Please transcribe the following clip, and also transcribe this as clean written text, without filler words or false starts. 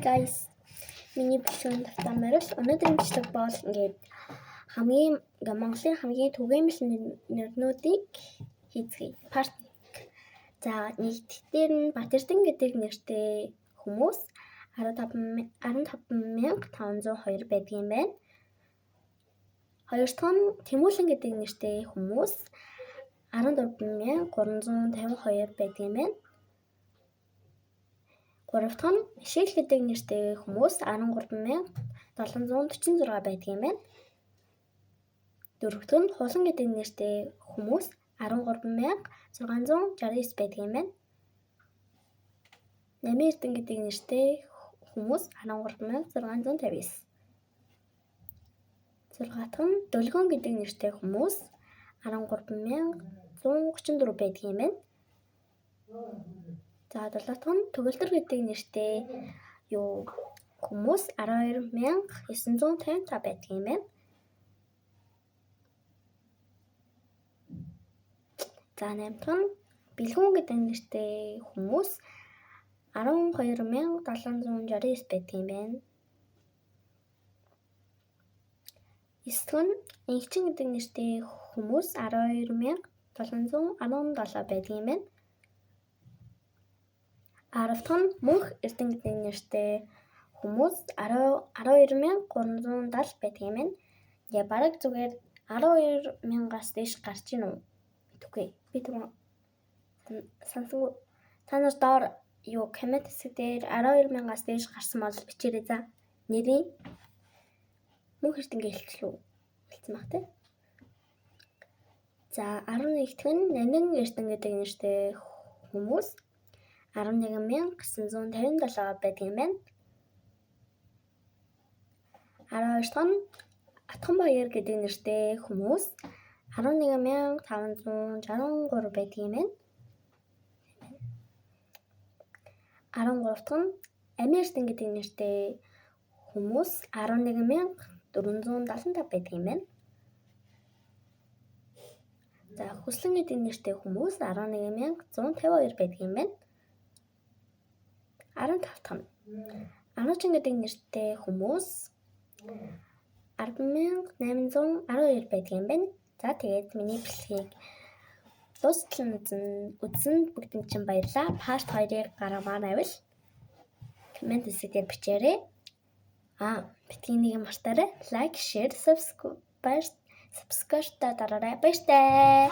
Guys, миний бэлтгэн тавтаа морил өнөөдрийн бичлэг бол ингээд Монголын хамгийн түгээмэл нэрнүүдийг хийцгээе. Part 1. За нэгдүгээр нь Батэрдэн гэдэг нэртэй хүмүүс 15,502 байдаг юм байна. Хоёр дахь нь Тэмүүлэн гэдэг нэртэй хүмүүс 14,352 байдаг юм байна. Гурав дахь нь Ишээл гэдэг нэртэй хүмүүс 13,746 байдаг юм байна. Дөрөв дахь нь Хулан гэдэг нэртэй хүмүүс 13,669 байдаг юм байна. Намын Эрдэнэ гэдэг нэртэй хүмүүс 13,659. Зургаат дахь нь Дөлгөөн гэдэг нэртэй хүмүүс 13,134 байдаг юм байна. За 7 дахь нь Төгөлдөр гэдэг нэртэй хүмүүс 12,955 байдаг юм байна. За 8 дахь нь Бэлгүүн гэдэг нэртэй хүмүүс 12,769 байдаг юм байна. 9 дахь нь Ингчин гэдэг нэртэй хүмүүс 12,717 байдаг юм байна. 10 дахь нь Мөнх Эрдэнэ гэдэг нэртэй хүмүүс 12,370 байдаг юм байна. Ингээ бараг зүгээр 12,000-аас дээш гарч ийн үү? Мэдгүй. Би түрүү сонсонгүй. Та нар доор коммент хэсэг дээр 12,000-аас дээш гарсан бол бичээрэй за. Нэрийн Мөнх Эрдэнэ хэлсэн баг тий. За 11 дахь нь Нанин Эрдэнэ гэдэг нэртэй хүмүүс 11,957 байдаг юм байна. 12 дахь нь Атхан Баяр гэдэг нэртэй хүмүүс 11,563 байдаг юм байна. 13 дахь нь Амин Эрдэнэ гэдэг нэртэй хүмүүс 11,475 байдаг юм байна. За Хүслэн гэдэг нэртэй хүмүүс 11,152 байдаг юм байна. 15 дахь нь Ануучин гэдэг нэртэй хүмүүс 10,812 байдаг юм байна. За тэгээд миний бичлэгийг дуустал үзсэнд бүгдэнд чинь баярлалаа. Part 2-ыг гаргамаар байвал коммент хэсгээр бичээрэй. Битгий нэг юм мартаарай. Like, share, subscribe дараарай. Баяртай.